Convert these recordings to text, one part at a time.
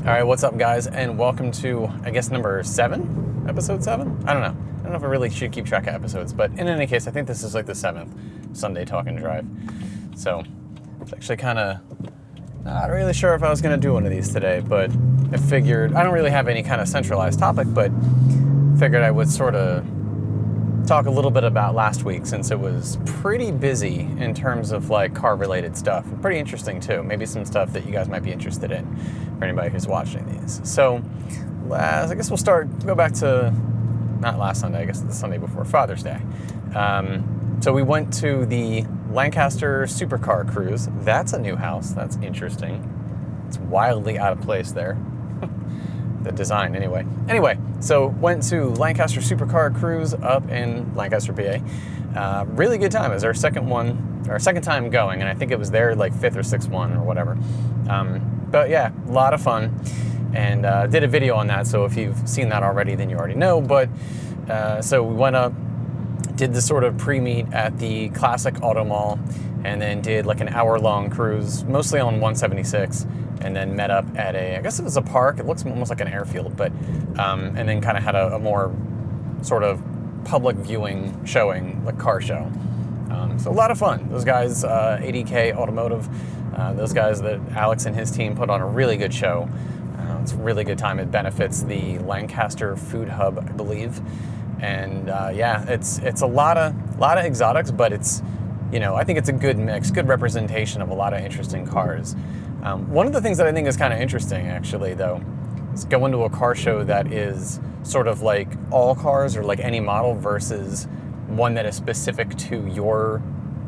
All right, what's up, guys, and welcome to, I guess, number 7? Episode 7? I don't know. I don't know if I really should keep track of episodes, but in any case, I think this is like the 7th Sunday Talk and Drive. So, it's actually kind of not really sure if I was going to do one of these today, but I figured, I don't really have any kind of centralized topic, but figured I would sort of talk a little bit about last week, since it was pretty busy in terms of like car-related stuff. Pretty interesting too. Maybe some stuff that you guys might be interested in for anybody who's watching these. So I guess we'll go back to not last Sunday, I guess the Sunday before Father's Day. So we went to the Lancaster Supercar Cruise. That's a new house. That's interesting. It's wildly out of place there. The design, anyway. So went to Lancaster Supercar Cruise up in Lancaster, PA. Really good time. It was our second time going, and I think it was their like 5th or 6th one or whatever. But yeah, a lot of fun, and did a video on that. So if you've seen that already, then you already know. But so we went up, did the sort of pre-meet at the Classic Auto Mall, and then did like an hour-long cruise, mostly on 176. And then met up at I guess it was a park. It looks almost like an airfield, but, and then kind of had a more sort of public viewing showing, like car show. So a lot of fun. Those guys, 80K Automotive, those guys that Alex and his team put on a really good show. It's a really good time. It benefits the Lancaster Food Hub, I believe. And yeah, it's a lot of exotics, but it's, I think it's a good mix, good representation of a lot of interesting cars. One of the things that I think is kind of interesting, actually, though, is going to a car show that is sort of like all cars or like any model versus one that is specific to your,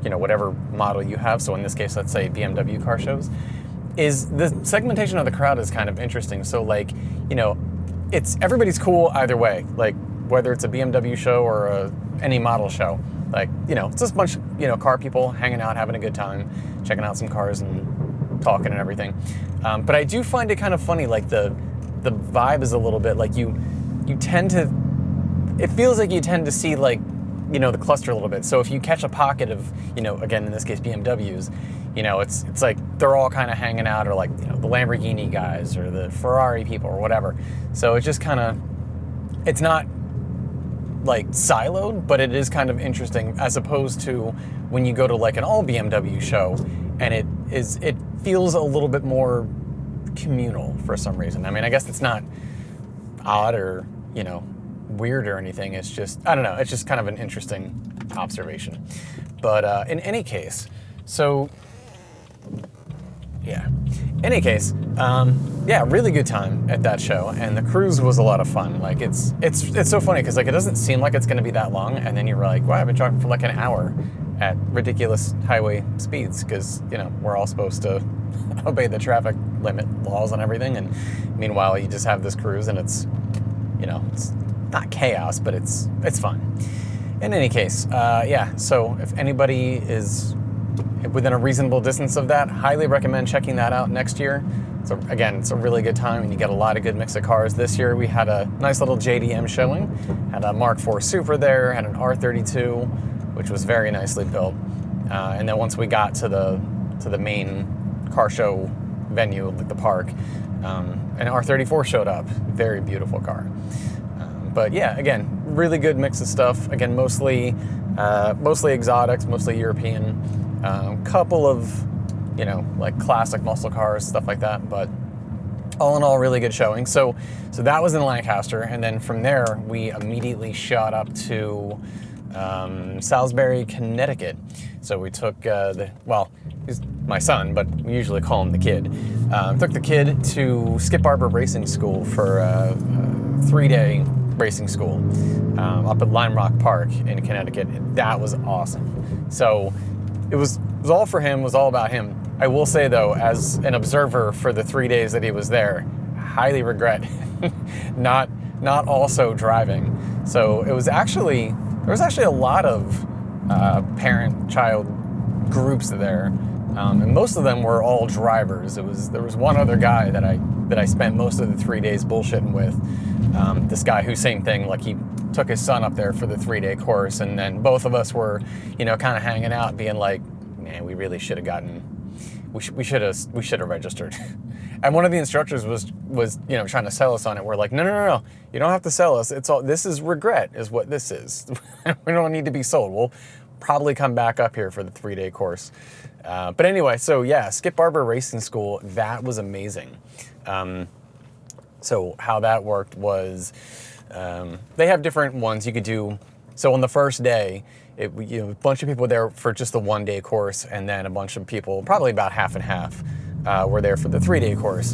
whatever model you have. So in this case, let's say BMW car shows, is the segmentation of the crowd is kind of interesting. So like, it's everybody's cool either way, like whether it's a BMW show or any model show. Like, it's just a bunch of, car people hanging out, having a good time, checking out some cars and talking and everything. But I do find it kind of funny, like the vibe is a little bit like you tend to, it feels like you tend to see like, the cluster a little bit. So if you catch a pocket of, again, in this case, BMWs, it's like they're all kind of hanging out, or like, the Lamborghini guys or the Ferrari people or whatever. So it's just kind of, it's not like siloed, but it is kind of interesting, as opposed to when you go to like an all BMW show and it feels a little bit more communal for some reason. I mean, I guess it's not odd or, weird or anything. It's just, I don't know, it's just kind of an interesting observation. But in any case, so yeah. Yeah, really good time at that show, and the cruise was a lot of fun. Like it's so funny because like it doesn't seem like it's going to be that long, and then you're like, wow, I've been driving for like an hour at ridiculous highway speeds because we're all supposed to obey the traffic limit laws and everything, and meanwhile you just have this cruise and it's it's not chaos, but it's fun. In any case, yeah. So if anybody is within a reasonable distance of that, highly recommend checking that out next year. So again, it's a really good time, and you get a lot of good mix of cars. This year we had a nice little JDM showing, had a Mark IV Supra there, had an R32, which was very nicely built. And then once we got to the main car show venue, like the park, an R34 showed up. Very beautiful car. But yeah, again, really good mix of stuff. Again, mostly exotics, mostly European. Couple of, like classic muscle cars, stuff like that. But all in all, really good showing. So that was in Lancaster, and then from there we immediately shot up to Salisbury, Connecticut. So we took he's my son, but we usually call him the kid. Took the kid to Barber Racing School for a 3-day racing school up at Lime Rock Park in Connecticut. That was awesome. So it was all for him, was all about him. I will say though, as an observer for the 3 days that he was there, highly regret not also driving. So there was actually a lot of parent-child groups there, and most of them were all drivers. There was one other guy that I spent most of the 3 days bullshitting with. This guy who, same thing, like he took his son up there for the 3-day course, and then both of us were, kind of hanging out, being like, man, we really should have we should have registered. And one of the instructors was trying to sell us on it. We're like, no, you don't have to sell us. This is regret, is what this is. We don't need to be sold. We'll probably come back up here for the 3-day course. But anyway, so yeah, Skip Barber Racing School, that was amazing. So how that worked was, they have different ones you could do. So on the first day, a bunch of people were there for just the 1-day course, and then a bunch of people, probably about half and half, were there for the 3-day course.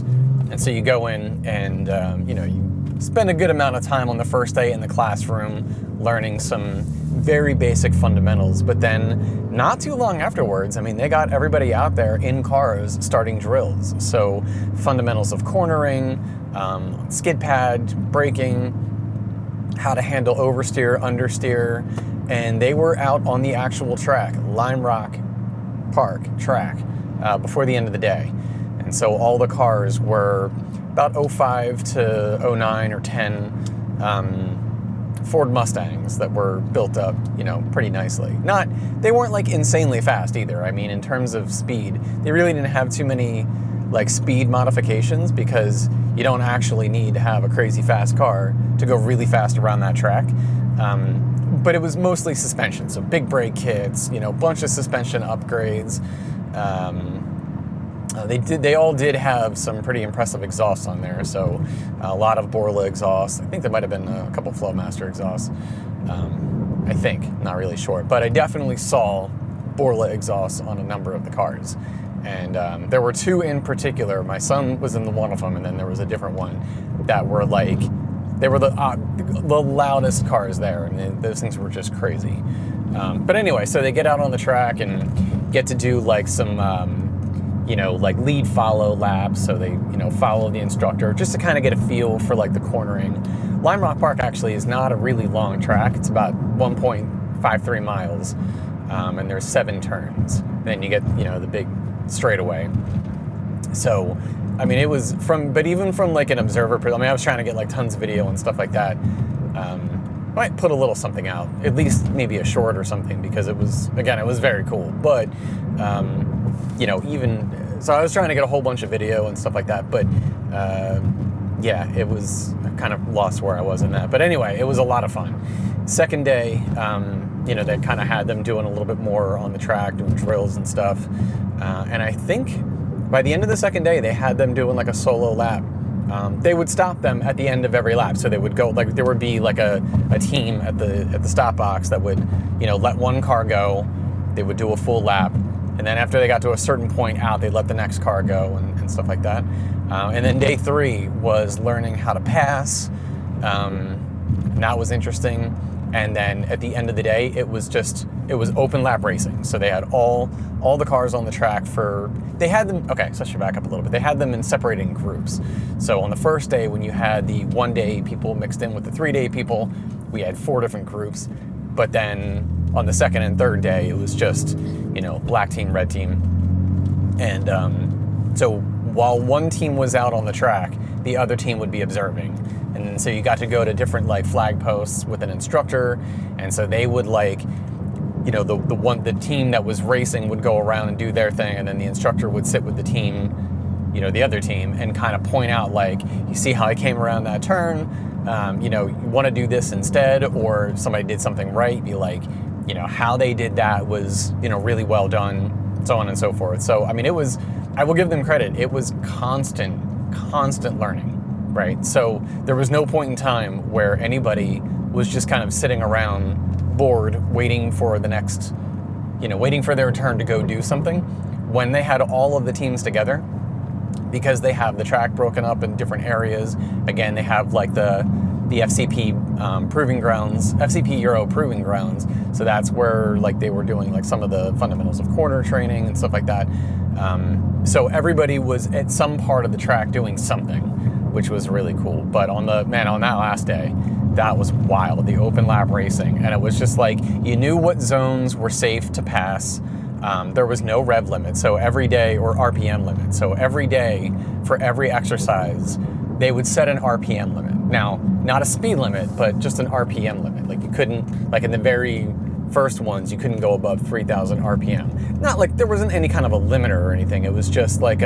And so you go in and, you spend a good amount of time on the first day in the classroom learning some very basic fundamentals. But then not too long afterwards, they got everybody out there in cars starting drills. So fundamentals of cornering, skid pad, braking, how to handle oversteer, understeer, and they were out on the actual track, Lime Rock Park track, before the end of the day. And so all the cars were about 05 to 09 or 10 Ford Mustangs that were built up, pretty nicely. They weren't like insanely fast either. In terms of speed, they really didn't have too many like speed modifications, because you don't actually need to have a crazy fast car to go really fast around that track. But it was mostly suspension, so big brake kits, bunch of suspension upgrades. They all did have some pretty impressive exhausts on there, so a lot of Borla exhausts. I think there might have been a couple Flowmaster exhausts. I think, not really sure, but I definitely saw Borla exhausts on a number of the cars. And there were 2 in particular. My son was in the one of them, and then there was a different one that were like, they were the loudest cars there, and those things were just crazy. But anyway, so they get out on the track and get to do like some, like lead follow laps. So they, follow the instructor just to kind of get a feel for like the cornering. Lime Rock Park actually is not a really long track. It's about 1.53 miles, and there's 7 turns. Then you get, the big straightaway. So, it was but even from like an observer, I was trying to get like tons of video and stuff like that. Might put a little something out, at least maybe a short or something, because it was very cool. But, so I was trying to get a whole bunch of video and stuff like that. But, it was kind of lost where I was in that. But anyway, it was a lot of fun. Second day, they kind of had them doing a little bit more on the track, doing drills and stuff. And I think by the end of the second day, they had them doing like a solo lap. They would stop them at the end of every lap. So they would go, like, there would be like a team at the stop box that would, let one car go. They would do a full lap. And then after they got to a certain point out, they'd let the next car go and stuff like that. And then day 3 was learning how to pass. And that was interesting. And then at the end of the day, it was open lap racing. So they had all the cars on the track so I should back up a little bit. They had them in separating groups. So on the first day, when you had the 1-day people mixed in with the 3-day people, we had 4 different groups. But then on the second and third day, it was just, black team, red team. And so while one team was out on the track, the other team would be observing. And so you got to go to different like flag posts with an instructor. And so they would like, the team that was racing would go around and do their thing. And then the instructor would sit with the team, the other team, and kind of point out like, you see how I came around that turn? You want to do this instead, or somebody did something right, be like, how they did that was, really well done, so on and so forth. So, I will give them credit. It was constant learning. Right, so there was no point in time where anybody was just kind of sitting around bored, waiting for the next, waiting for their turn to go do something. When they had all of the teams together, because they have the track broken up in different areas. Again, they have like the FCP proving grounds, FCP Euro proving grounds. So that's where like they were doing like some of the fundamentals of corner training and stuff like that. So everybody was at some part of the track doing something, which was really cool. But on that last day, that was wild, the open lap racing. And it was just like, you knew what zones were safe to pass. There was no rev limit, so every day, or RPM limit. So every day, for every exercise, they would set an RPM limit. Now, not a speed limit, but just an RPM limit. Like you couldn't, like in the very first ones, you couldn't go above 3,000 RPM. Not like there wasn't any kind of a limiter or anything. It was just like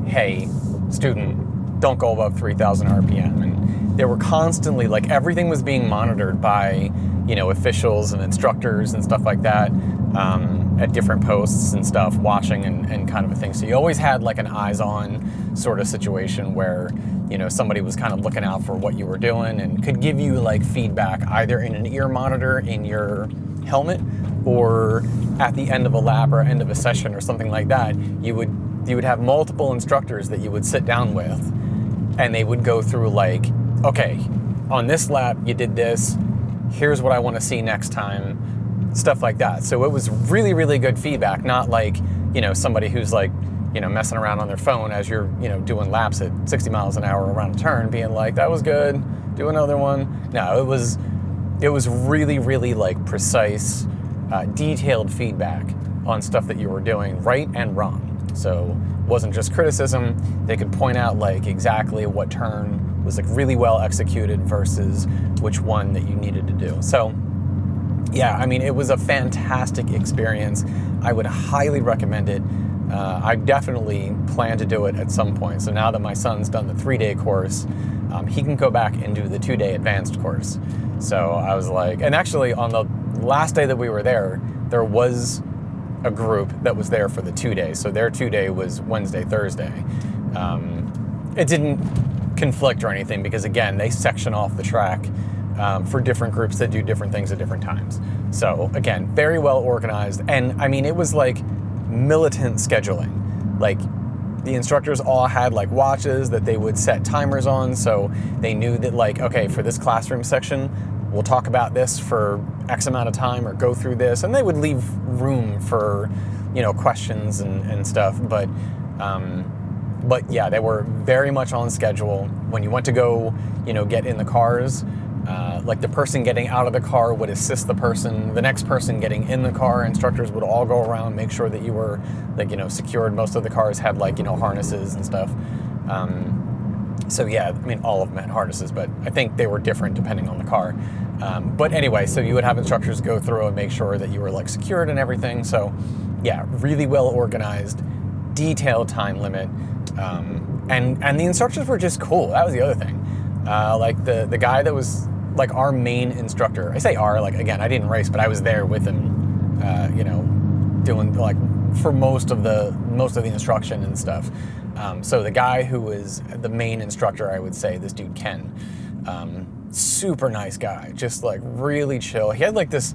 hey, student, don't go above 3,000 RPM. And they were constantly, like, everything was being monitored by, officials and instructors and stuff like that at different posts and stuff, watching and kind of a thing. So you always had like an eyes-on sort of situation where, somebody was kind of looking out for what you were doing and could give you like feedback either in an ear monitor in your helmet or at the end of a lap or end of a session or something like that. You would have multiple instructors that you would sit down with, and they would go through like, okay, on this lap you did this, here's what I want to see next time, stuff like that. So it was really, really good feedback, not like, somebody who's like, messing around on their phone as you're, doing laps at 60 miles an hour around a turn, being like, that was good, do another one. No, it was really, really like precise, detailed feedback on stuff that you were doing right and wrong. So it wasn't just criticism. They could point out like exactly what turn was like really well executed versus which one that you needed to do. So yeah, I mean, it was a fantastic experience. I would highly recommend it. I definitely plan to do it at some point. So now that my son's done the 3-day course, he can go back and do the 2-day advanced course. So I was like, and actually on the last day that we were there was a group that was there for the 2 days. So their 2-day was Wednesday, Thursday. It didn't conflict or anything because, again, they section off the track for different groups that do different things at different times. So again, very well organized. And I mean, it was like militant scheduling. Like the instructors all had like watches that they would set timers on. So they knew that like, okay, for this classroom section, we'll talk about this for X amount of time or go through this. And they would leave room for, questions and stuff. But yeah, they were very much on schedule. When you went to go, get in the cars, like the person getting out of the car would assist the next person getting in the car. Instructors would all go around, make sure that you were like, secured. Most of the cars had like, harnesses and stuff. So yeah, I mean, all of them had harnesses, but I think they were different depending on the car. But anyway, so you would have instructors go through and make sure that you were like secured and everything. So yeah, really well organized, detailed time limit. And the instructors were just cool. That was the other thing. Like the guy that was like our main instructor. I say our, like, again, I didn't race, but I was there with him, doing like for most of the instruction and stuff. So the guy who was the main instructor, I would say, this dude Ken, super nice guy, just like really chill. He had like this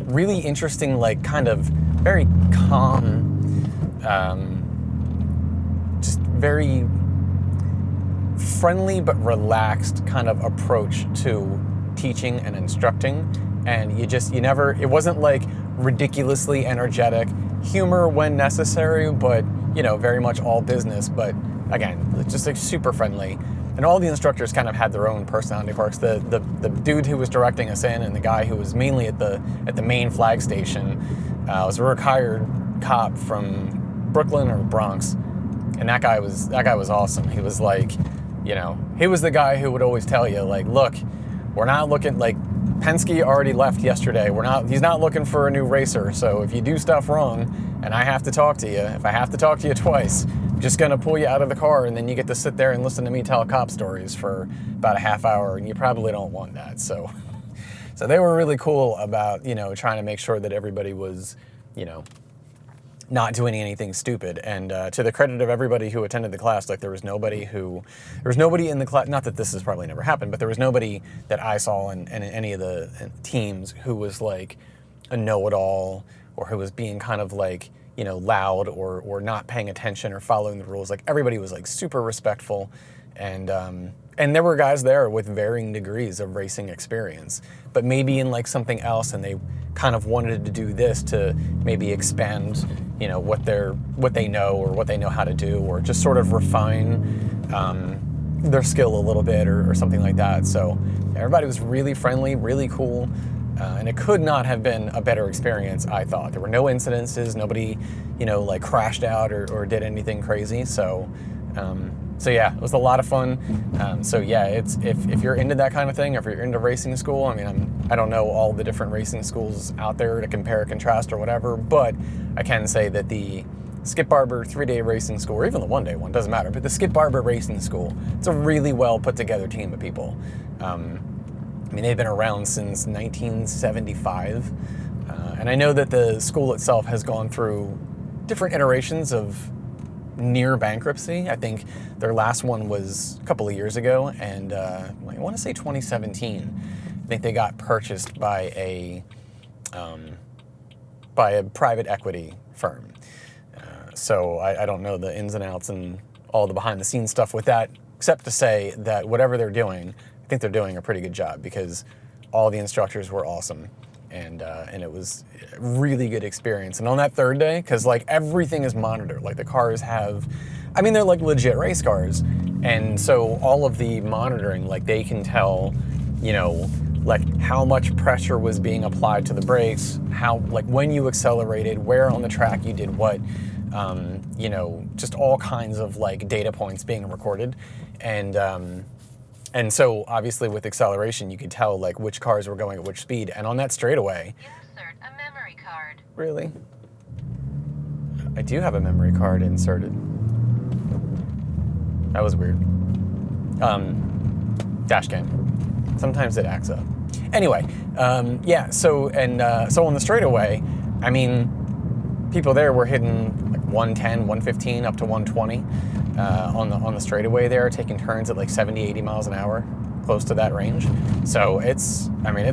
really interesting, like kind of very calm, just very friendly but relaxed kind of approach to teaching and instructing. And it wasn't like ridiculously energetic, humor when necessary, but very much all business. But again, just like super friendly. And all the instructors kind of had their own personality quirks. The dude who was directing us in and the guy who was mainly at the main flag station was a retired cop from Brooklyn or the Bronx. And that guy was awesome. He was like, he was the guy who would always tell you, like, look, we're not looking, like, Penske already left yesterday. He's not looking for a new racer. So if you do stuff wrong and I have to talk to you, if I have to talk to you twice, I'm just going to pull you out of the car and then you get to sit there and listen to me tell cop stories for about a half hour, and you probably don't want that. So they were really cool about, trying to make sure that everybody was, not doing anything stupid. And to the credit of everybody who attended the class, like there was nobody in the class, not that this has probably never happened, but there was nobody that I saw in any of the teams who was like a know-it-all or who was being kind of like, loud or not paying attention or following the rules. Like everybody was like super respectful. And there were guys there with varying degrees of racing experience, but maybe in like something else, and they kind of wanted to do this to maybe expand, what they know or what they know how to do, or just sort of refine their skill a little bit or something like that. So everybody was really friendly, really cool, and it could not have been a better experience, I thought. There were no incidences, nobody, like crashed out or did anything crazy. So yeah, it was a lot of fun. So yeah, it's if you're into that kind of thing, if you're into racing school, I mean, I don't know all the different racing schools out there to compare, contrast, or whatever, but I can say that the Skip Barber 3-day racing school, or even the 1-day one, doesn't matter, but the Skip Barber Racing School, it's a really well put together team of people. I mean, they've been around since 1975, and I know that the school itself has gone through different iterations of near bankruptcy. I think their last one was a couple of years ago, and I want to say 2017. I think they got purchased by a private equity firm. So I don't know the ins and outs and all the behind the scenes stuff with that, except to say that whatever they're doing, I think they're doing a pretty good job, because all the instructors were awesome, and it was a really good experience. And on that third day, because like everything is monitored, like the cars have, I mean, they're like legit race cars, and so all of the monitoring, like they can tell, you know, like how much pressure was being applied to the brakes, how, like when you accelerated, where on the track you did what, you know, just all kinds of like data points being recorded. And so obviously with acceleration, you could tell like which cars were going at which speed. And on that straightaway, insert a memory card. Really? I do have a memory card inserted. That was weird. Dash cam. Sometimes it acts up. Anyway, yeah, so on the straightaway, I mean, people there were hitting like 110, 115, up to 120 on the straightaway there, taking turns at like 70, 80 miles an hour, close to that range. So it's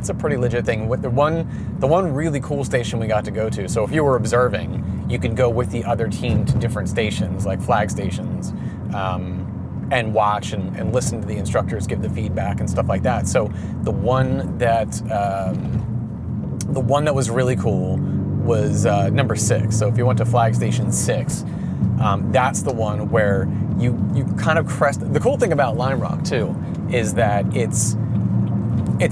a pretty legit thing. With the one really cool station we got to go to, so if you were observing, you could go with the other team to different stations, like flag stations, and watch and listen to the instructors give the feedback and stuff like that. So the one that was really cool was number 6. So if you went to flag station 6, that's the one where you kind of crest. The cool thing about Lime Rock too is that it's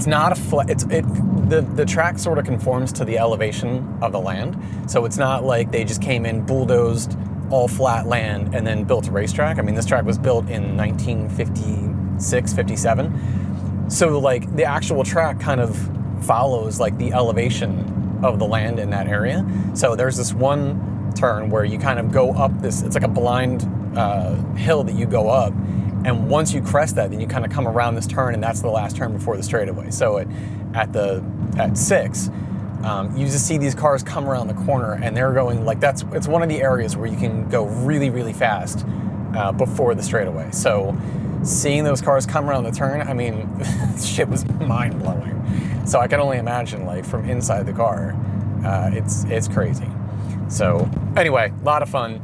not a flat. The track sort of conforms to the elevation of the land. So it's not like they just came in, bulldozed all flat land and then built a racetrack. I mean, this track was built in 1956, 57. So like the actual track kind of follows like the elevation of the land in that area. So there's this one turn where you kind of go up this, it's like a blind hill that you go up. And once you crest that, then you kind of come around this turn, and that's the last turn before the straightaway. So at 6, you just see these cars come around the corner, and they're going like it's one of the areas where you can go really, really fast before the straightaway. So seeing those cars come around the turn, I mean, shit was mind blowing. So I can only imagine, like from inside the car, it's crazy. So anyway, a lot of fun.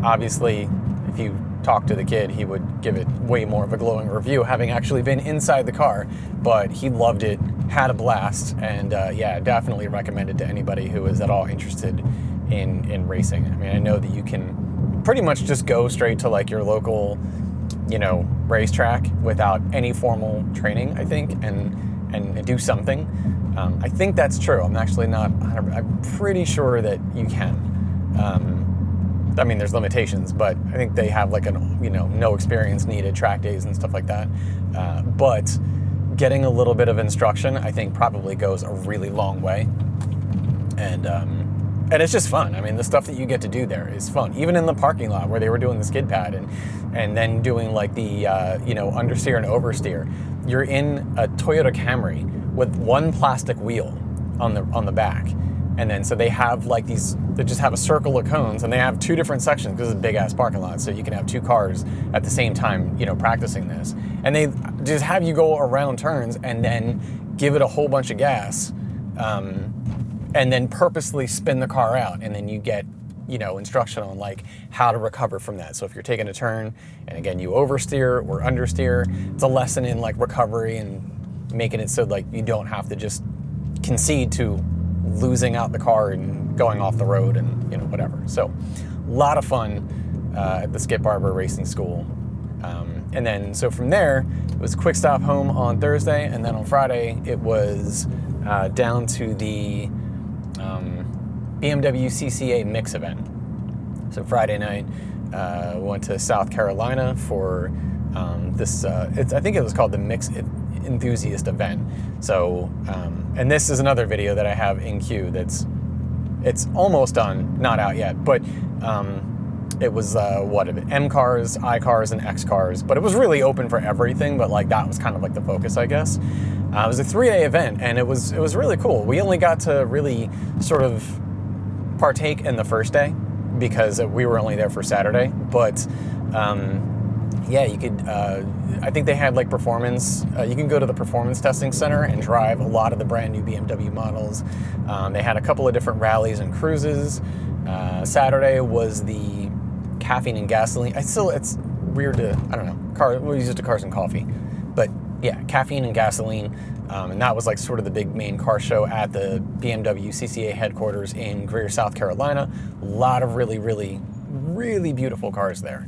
Obviously, if you talk to the kid, he would give it way more of a glowing review, having actually been inside the car, but he loved it, had a blast, and yeah, definitely recommend it to anybody who is at all interested in racing. I mean, I know that you can pretty much just go straight to like your local, you know, racetrack without any formal training, I think, and do something. I think that's true. I'm actually not, I'm pretty sure that you can. I mean, there's limitations, but I think they have like no experience needed track days and stuff like that. But getting a little bit of instruction, I think, probably goes a really long way. And it's just fun. I mean, the stuff that you get to do there is fun. Even in the parking lot where they were doing the skid pad and then doing like the understeer and oversteer, you're in a Toyota Camry with one plastic wheel on the back. And then so they have like they just have a circle of cones, and they have 2 different sections because it's a big ass parking lot. So you can have 2 cars at the same time, practicing this. And they just have you go around turns and then give it a whole bunch of gas, and then purposely spin the car out. And then you get, instruction on like how to recover from that. So if you're taking a turn and again, you oversteer or understeer, it's a lesson in like recovery and making it so like you don't have to just concede to losing out the car and going off the road and whatever. So a lot of fun at the Skip Barber Racing School. And then so from there it was a quick stop home on Thursday, and then on Friday it was down to the BMW CCA mix event. So Friday night we went to South Carolina for this I think it was called the Mix Enthusiast event. So and this is another video that I have in queue it's almost done, not out yet, but It was, M cars, I cars, and X cars, but it was really open for everything, but like that was kind of like the focus, I guess. It was a 3-day event, and it was really cool. We only got to really sort of partake in the first day because we were only there for Saturday, but yeah, you could, I think they had like performance, you can go to the performance testing center and drive a lot of the brand new BMW models. They had a couple of different rallies and cruises. Saturday was the caffeine and gasoline. It's weird to, I don't know, we'll use it to cars and coffee, but yeah, caffeine and gasoline. And that was like sort of the big main car show at the BMW CCA headquarters in Greer, South Carolina. A lot of really, really, really beautiful cars there.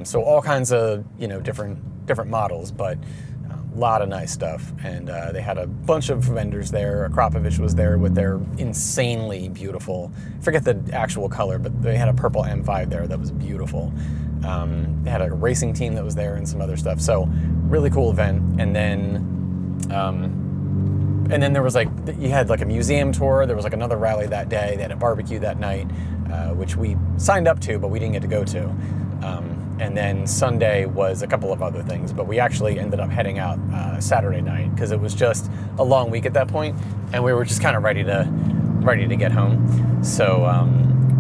So all kinds of, different models, but a lot of nice stuff. And they had a bunch of vendors there. Akrapovich was there with their insanely beautiful, I forget the actual color, but they had a purple M5 there that was beautiful. They had a racing team that was there and some other stuff. So really cool event. And then there was like, you had like a museum tour. There was like another rally that day. They had a barbecue that night, which we signed up to, but we didn't get to go to. And then Sunday was a couple of other things, but we actually ended up heading out Saturday night because it was just a long week at that point, and we were just kind of ready to get home. So,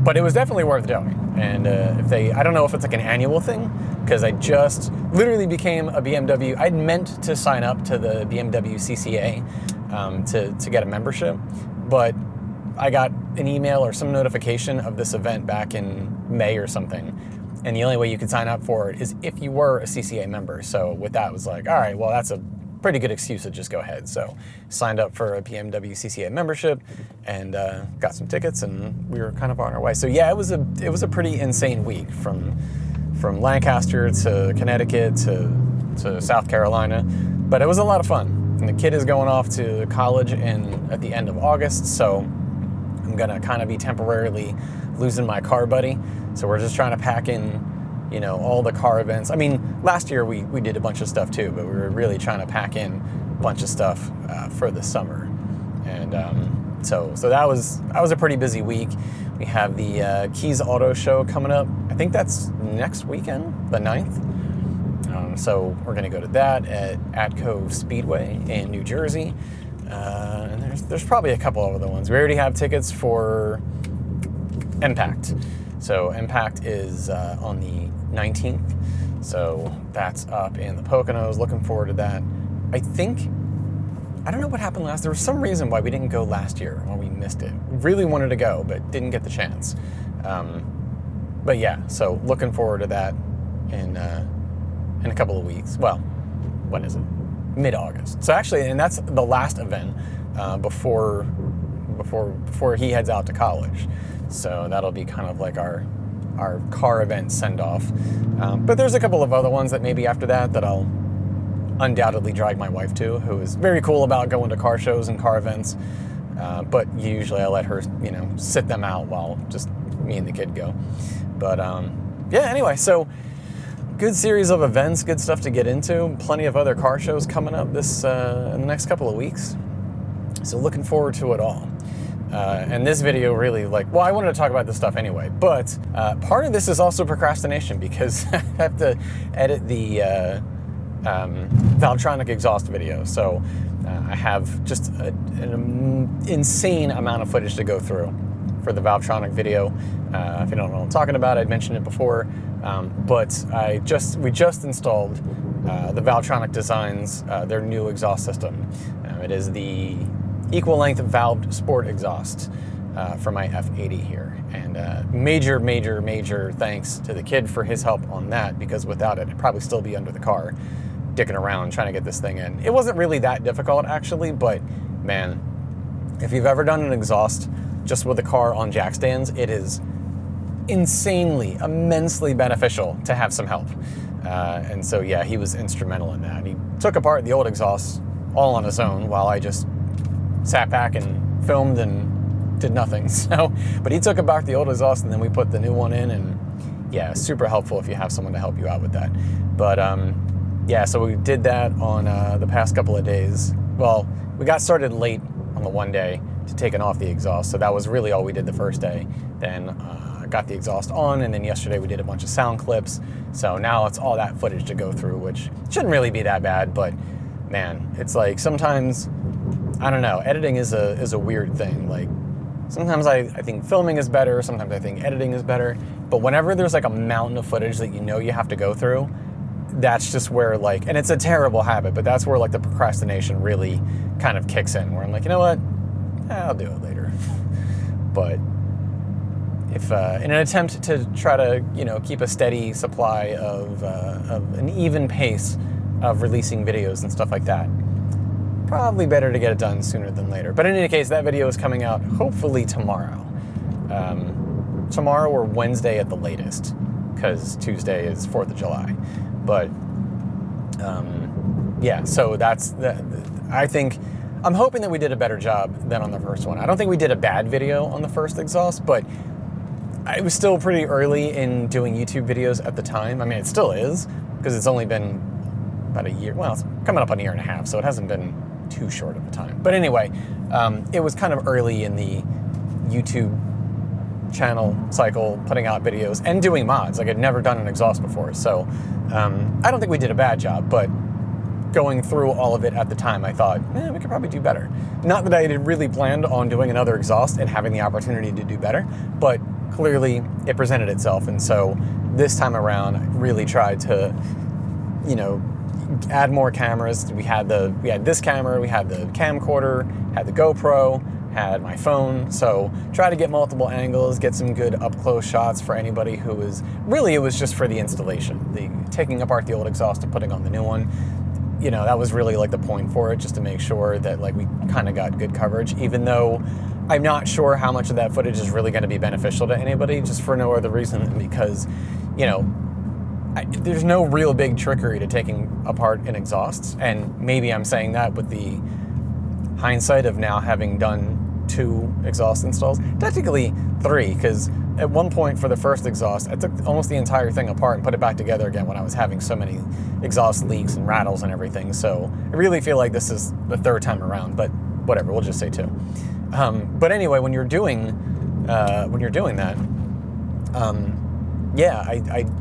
but it was definitely worth doing. And I don't know if it's like an annual thing, because I just literally became a BMW. I'd meant to sign up to the BMW CCA to get a membership, but I got an email or some notification of this event back in May or something. And the only way you could sign up for it is if you were a CCA member. So with that, it was like, all right, well, that's a pretty good excuse to just go ahead. So signed up for a BMW CCA membership and got some tickets, and we were kind of on our way. So yeah, it was a pretty insane week from Lancaster to Connecticut to South Carolina, but it was a lot of fun. And the kid is going off to college at the end of August, so I'm gonna kind of be temporarily losing my car buddy. So we're just trying to pack in, all the car events. I mean, last year we did a bunch of stuff too, but we were really trying to pack in a bunch of stuff for the summer. And so that was a pretty busy week. We have the Keys Auto Show coming up. I think that's next weekend, the 9th. So we're going to go to that at Atco Speedway in New Jersey. And there's probably a couple of other ones. We already have tickets for Impact. So Impact is on the 19th. So that's up in the Poconos. Looking forward to that. I don't know what happened last. There was some reason why we didn't go last year, when we missed it. Really wanted to go, but didn't get the chance. But yeah, so looking forward to that in a couple of weeks. Well, when is it? Mid-August. So actually, and that's the last event before he heads out to college. So that'll be kind of like our car event send-off. But there's a couple of other ones that maybe after that I'll undoubtedly drag my wife to, who is very cool about going to car shows and car events. But usually I let her, sit them out while just me and the kid go. But yeah, anyway, so good series of events, good stuff to get into. Plenty of other car shows coming up in the next couple of weeks. So looking forward to it all. And this video really I wanted to talk about this stuff anyway, but part of this is also procrastination because I have to edit the Valvetronic exhaust video. So I have just an insane amount of footage to go through for the Valvetronic video. If you don't know what I'm talking about, I'd mentioned it before, but we just installed the Valvetronic Designs, their new exhaust system. It is the equal length valved sport exhaust for my F80 here. And major thanks to the kid for his help on that, because without it, I'd probably still be under the car, dicking around trying to get this thing in. It wasn't really that difficult actually, but man, if you've ever done an exhaust just with a car on jack stands, it is immensely beneficial to have some help. And so yeah, he was instrumental in that. He took apart the old exhaust all on his own while I just sat back and filmed and did nothing. So, but he took apart the old exhaust and then we put the new one in, and yeah, super helpful if you have someone to help you out with that. But yeah, so we did that on the past couple of days. Well, we got started late on the one day to taking off the exhaust, so that was really all we did the first day. Then got the exhaust on, and then yesterday we did a bunch of sound clips. So now it's all that footage to go through, which shouldn't really be that bad, but man, it's like sometimes, I don't know, editing is a weird thing. Like sometimes I think filming is better, sometimes I think editing is better, but whenever there's like a mountain of footage that you have to go through, that's just where like, and it's a terrible habit, but that's where like the procrastination really kind of kicks in, where I'm like, you know what, I'll do it later. But if in an attempt to try to, keep a steady supply of an even pace of releasing videos and stuff like that, probably better to get it done sooner than later. But in any case, that video is coming out hopefully tomorrow. Tomorrow or Wednesday at the latest, because Tuesday is 4th of July. But yeah, so that's I'm hoping that we did a better job than on the first one. I don't think we did a bad video on the first exhaust, but it was still pretty early in doing YouTube videos at the time. I mean, it still is, because it's only been about a year. Well, it's coming up on a year and a half, so it hasn't been too short of a time. But anyway, it was kind of early in the YouTube channel cycle, putting out videos and doing mods. Like, I'd never done an exhaust before, so I don't think we did a bad job, but going through all of it at the time, I thought, we could probably do better. Not that I had really planned on doing another exhaust and having the opportunity to do better, but clearly it presented itself. And so this time around, I really tried to, add more cameras. We had this camera, we had the camcorder, had the GoPro, had my phone. So try to get multiple angles, get some good up-close shots for anybody who is, really it was just for the installation, the taking apart the old exhaust and putting on the new one. That was really like the point for it, just to make sure that like we kind of got good coverage, even though I'm not sure how much of that footage is really going to be beneficial to anybody, just for no other reason than because, there's no real big trickery to taking apart an exhaust. And maybe I'm saying that with the hindsight of now having done 2 exhaust installs, technically 3, because at one point for the first exhaust, I took almost the entire thing apart and put it back together again when I was having so many exhaust leaks and rattles and everything. So I really feel like this is the 3rd time around, but whatever, we'll just say 2. But anyway, when you're doing that,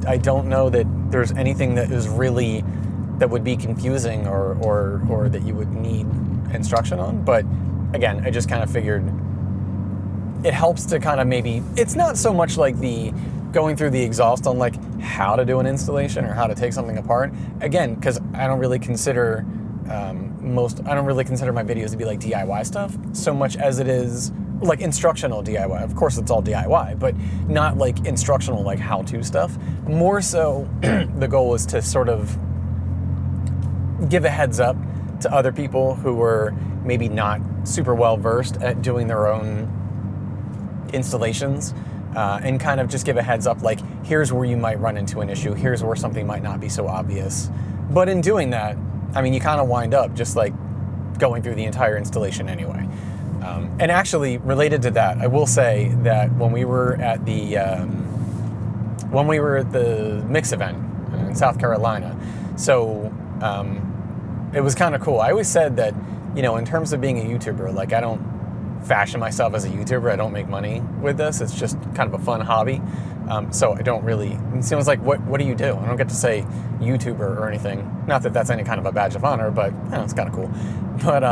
I don't know that there's anything that is really, that would be confusing or that you would need instruction on. But again, I just kind of figured it helps to kind of maybe, it's not so much like the going through the exhaust on like how to do an installation or how to take something apart. Again, because I don't really consider my videos to be like DIY stuff so much as it is like instructional DIY. Of course, it's all DIY, but not like instructional, like how-to stuff. More so, the goal is to sort of give a heads up to other people who were maybe not super well versed at doing their own installations, and kind of just give a heads up, like, here's where you might run into an issue, here's where something might not be so obvious. But in doing that, I mean, you kind of wind up just like going through the entire installation anyway. And actually, related to that, I will say that when we were at the mix event in South Carolina, so it was kind of cool. I always said that, in terms of being a YouTuber, like, I don't fashion myself as a YouTuber. I don't make money with this. It's just kind of a fun hobby. So I don't really, it seems like, what do you do? I don't get to say YouTuber or anything. Not that that's any kind of a badge of honor, but it's kind of cool. But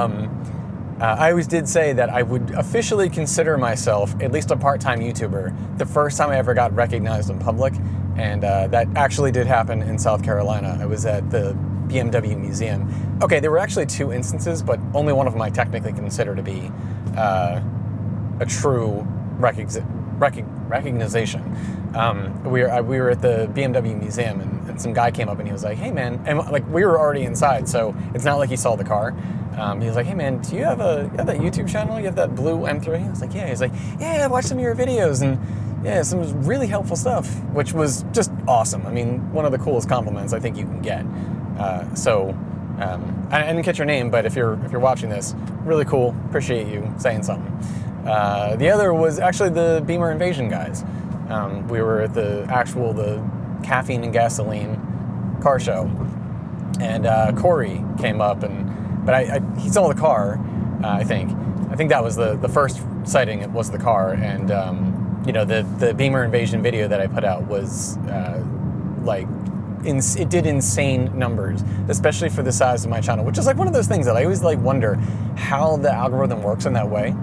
I always did say that I would officially consider myself at least a part-time YouTuber the first time I ever got recognized in public. And that actually did happen in South Carolina. I was at the BMW museum. Okay, there were actually 2 instances, but only one of them I technically consider to be a true recognition. We were at the BMW museum, and some guy came up and he was like, "Hey man," and like we were already inside, so it's not like he saw the car. He was like, "Hey man, do you have that YouTube channel? You have that blue M3?" I was like, "Yeah." He's like, "Yeah, I watched some of your videos, and yeah, some really helpful stuff," which was just awesome. I mean, one of the coolest compliments I think you can get. I didn't catch your name, but if you're watching this, really cool. Appreciate you saying something. The other was actually the Beamer Invasion guys. We were at the Caffeine and Gasoline car show, and Corey came up, but he saw the car. I think that was the first sighting. It was the car, and the Beamer invasion video that I put out was it did insane numbers, especially for the size of my channel, which is like one of those things that I always like wonder how the algorithm works in that way,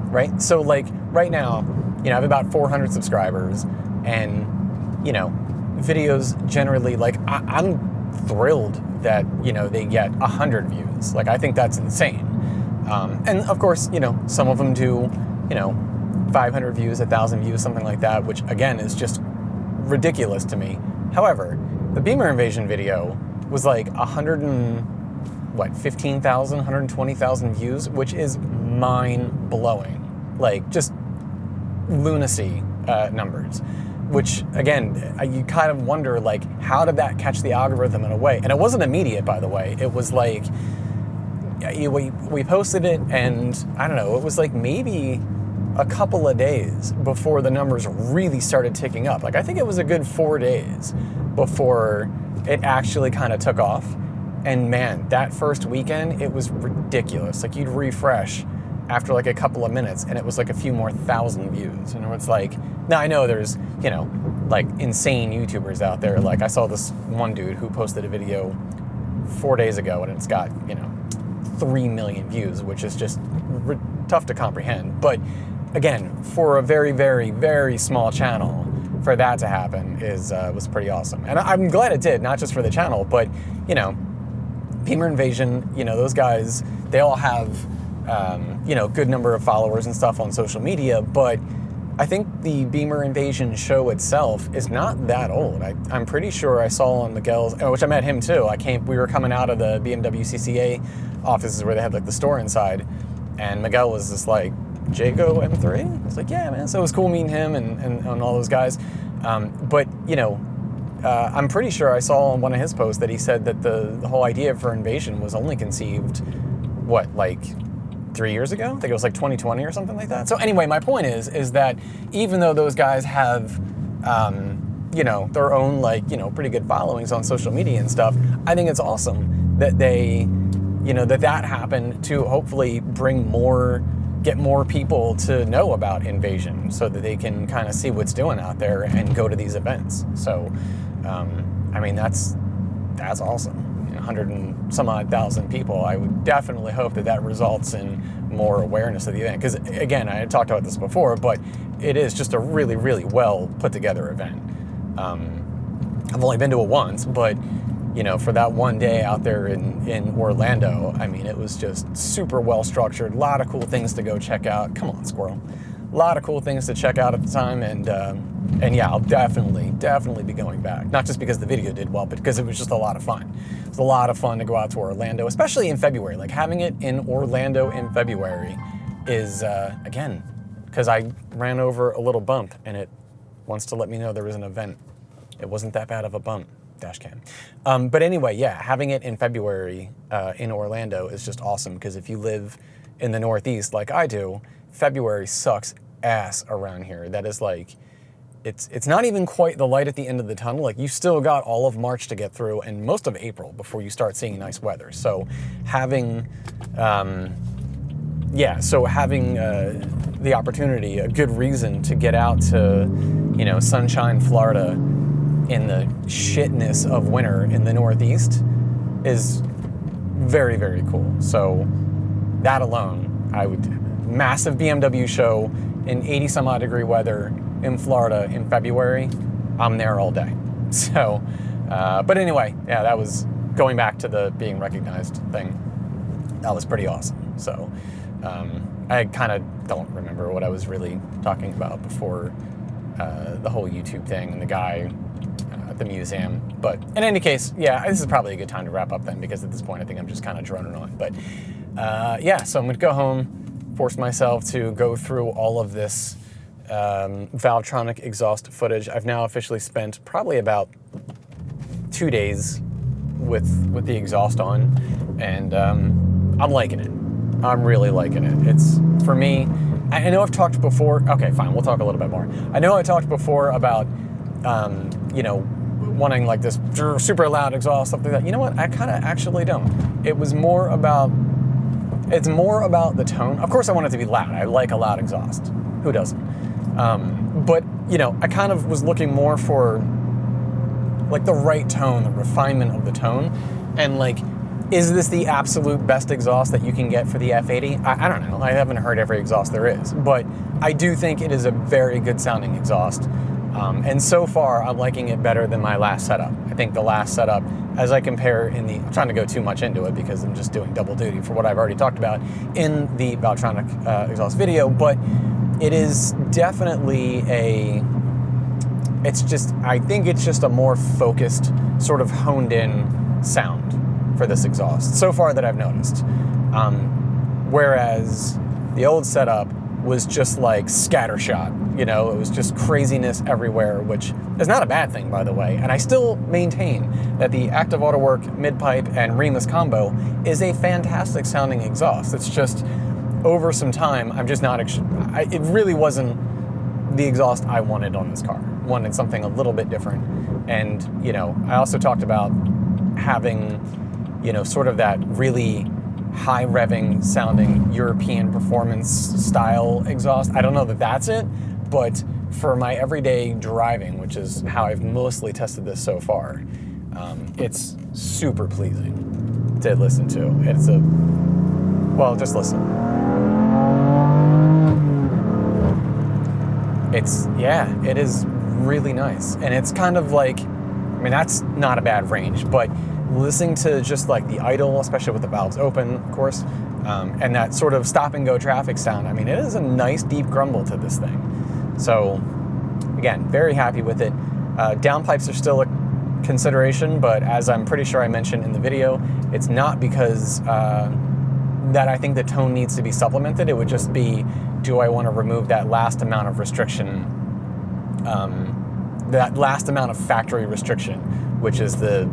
right? So like right now, I have about 400 subscribers, and videos generally, like I'm thrilled that they get 100 views. Like I think that's insane. And of course, some of them do 500 views, 1,000 views, something like that, which again is just ridiculous to me. However, the Beamer invasion video was like 15,000, 120,000 views, which is mind-blowing. Like just lunacy numbers. Which again, you kind of wonder, like, how did that catch the algorithm in a way? And it wasn't immediate, by the way. It was like we posted it, and I don't know, it was like maybe a couple of days before the numbers really started ticking up. Like I think it was a good 4 days before it actually kind of took off. And man, that first weekend, it was ridiculous. Like you'd refresh after like a couple of minutes and it was like a few more thousand views. And it's like, now I know there's, like insane YouTubers out there. Like I saw this one dude who posted a video 4 days ago and it's got, 3 million views, which is just tough to comprehend. But again, for a very, very, very small channel, for that to happen was pretty awesome. And I'm glad it did, not just for the channel, but, Beamer Invasion, those guys, they all have, good number of followers and stuff on social media, but I think the Beamer Invasion show itself is not that old. I'm pretty sure I saw on Miguel's, which I met him too. We were coming out of the BMW CCA offices where they had like the store inside, and Miguel was just like, Jago M3? I was like, yeah, man. So it was cool meeting him and all those guys. But I'm pretty sure I saw on one of his posts that he said that the whole idea for Invasion was only conceived, 3 years ago? I think it was like 2020 or something like that. So anyway, my point is that even though those guys have, their own pretty good followings on social media and stuff, I think it's awesome that they, that happened to hopefully get more people to know about Invasion so that they can kind of see what's doing out there and go to these events. So, that's awesome. 100 and some odd thousand people. I would definitely hope that results in more awareness of the event. Because again, I had talked about this before, but it is just a really, really well put together event. I've only been to it once, but for that one day out there in Orlando, it was just super well structured. A lot of cool things to go check out. Come on, squirrel. A lot of cool things to check out at the time, and yeah, I'll definitely be going back. Not just because the video did well, but because it was just a lot of fun. It was a lot of fun to go out to Orlando, especially in February. Like having it in Orlando in February is, again, because I ran over a little bump and it wants to let me know there was an event. It wasn't that bad of a bump. Dash cam. But anyway, yeah, having it in February in Orlando is just awesome, because if you live in the Northeast like I do, February sucks ass around here. That is like, it's not even quite the light at the end of the tunnel. Like you still got all of March to get through and most of April before you start seeing nice weather. So having, the opportunity, a good reason to get out to, Sunshine, Florida, in the shitness of winter in the Northeast is very, very cool. So that alone, massive BMW show in 80 some odd degree weather in Florida in February, I'm there all day. So, but anyway, yeah, that was going back to the being recognized thing. That was pretty awesome. So, I kind of don't remember what I was really talking about before the whole YouTube thing and the guy at the museum. But in any case, yeah, this is probably a good time to wrap up then, because at this point I think I'm just kind of droning on. But yeah, so I'm going to go home, force myself to go through all of this Valvetronic exhaust footage. I've now officially spent probably about 2 days with the exhaust on, and I'm liking it. I'm really liking it. It's, for me, I know I've talked before, okay, fine, we'll talk a little bit more. I know I talked before about, wanting like this super loud exhaust, something like that. You know what, I kind of actually don't. It's more about the tone. Of course I want it to be loud. I like a loud exhaust. Who doesn't? But, you know, I kind of was looking more for like the right tone, the refinement of the tone, and like, is this the absolute best exhaust that you can get for the F80? I don't know. I haven't heard every exhaust there is, but I do think it is a very good sounding exhaust. And so far, I'm liking it better than my last setup. I think the last setup, as I compare I'm trying to go too much into it because I'm just doing double duty for what I've already talked about in the Valvetronic exhaust video, but it is definitely I think it's just a more focused, sort of honed in sound for this exhaust, so far that I've noticed. Whereas the old setup was just like scattershot, you know, it was just craziness everywhere, which is not a bad thing, by the way. And I still maintain that the Active Auto Work mid-pipe and Remus combo is a fantastic sounding exhaust. It's just, over some time, I'm just not, it really wasn't the exhaust I wanted on this car. Wanted something a little bit different. And, you know, I also talked about having, you know, sort of that really high revving sounding European performance style exhaust. I don't know that that's it, but for my everyday driving, which is how I've mostly tested this so far, it's super pleasing to listen to. Well, just listen. It is really nice. And it's kind of like, I mean, that's not a bad range, but listening to just like the idle, especially with the valves open, of course, and that sort of stop and go traffic sound, I mean, it is a nice deep grumble to this thing. So again, very happy with it. Downpipes are still a consideration, but as I'm pretty sure I mentioned in the video, it's not because that I think the tone needs to be supplemented. It would just be, do I want to remove that last amount of restriction, that last amount of factory restriction, which is the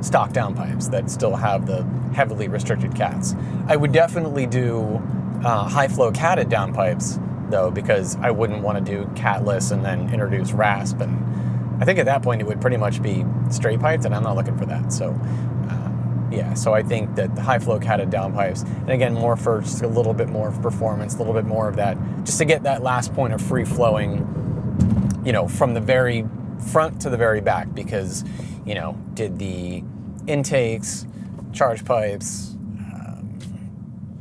stock downpipes that still have the heavily restricted cats. I would definitely do high flow catted downpipes though, because I wouldn't want to do catless and then introduce rasp, and I think at that point it would pretty much be straight piped, and I'm not looking for that. So so I think that the high flow catted downpipes, and again, more for just a little bit more of performance, a little bit more of that, just to get that last point of free flowing, you know, from the very front to the very back, because, you know, did the intakes, charge pipes,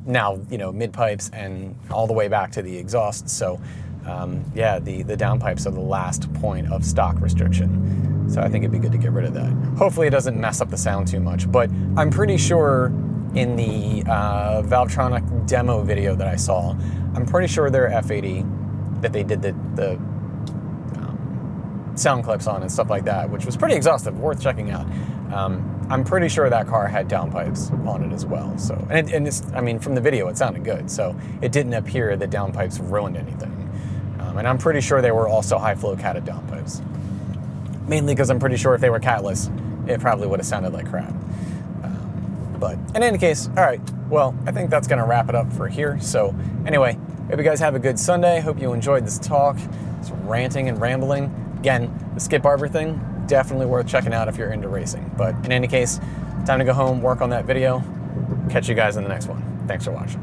now, you know, mid pipes, and all the way back to the exhaust. So the downpipes are the last point of stock restriction. So I think it'd be good to get rid of that. Hopefully it doesn't mess up the sound too much, but I'm pretty sure in the Valvetronic demo video that I saw, I'm pretty sure their F80 that they did the sound clips on and stuff like that, which was pretty exhaustive, worth checking out. I'm pretty sure that car had downpipes on it as well. So, and it's, I mean, from the video, it sounded good. So it didn't appear that downpipes ruined anything. And I'm pretty sure they were also high flow catted downpipes. Mainly because I'm pretty sure if they were catless, it probably would have sounded like crap. But in any case, all right, well, I think that's gonna wrap it up for here. So anyway, hope you guys have a good Sunday. Hope you enjoyed this talk, this ranting and rambling. Again, the Skip Barber thing, definitely worth checking out if you're into racing. But in any case, time to go home, work on that video. Catch you guys in the next one. Thanks for watching.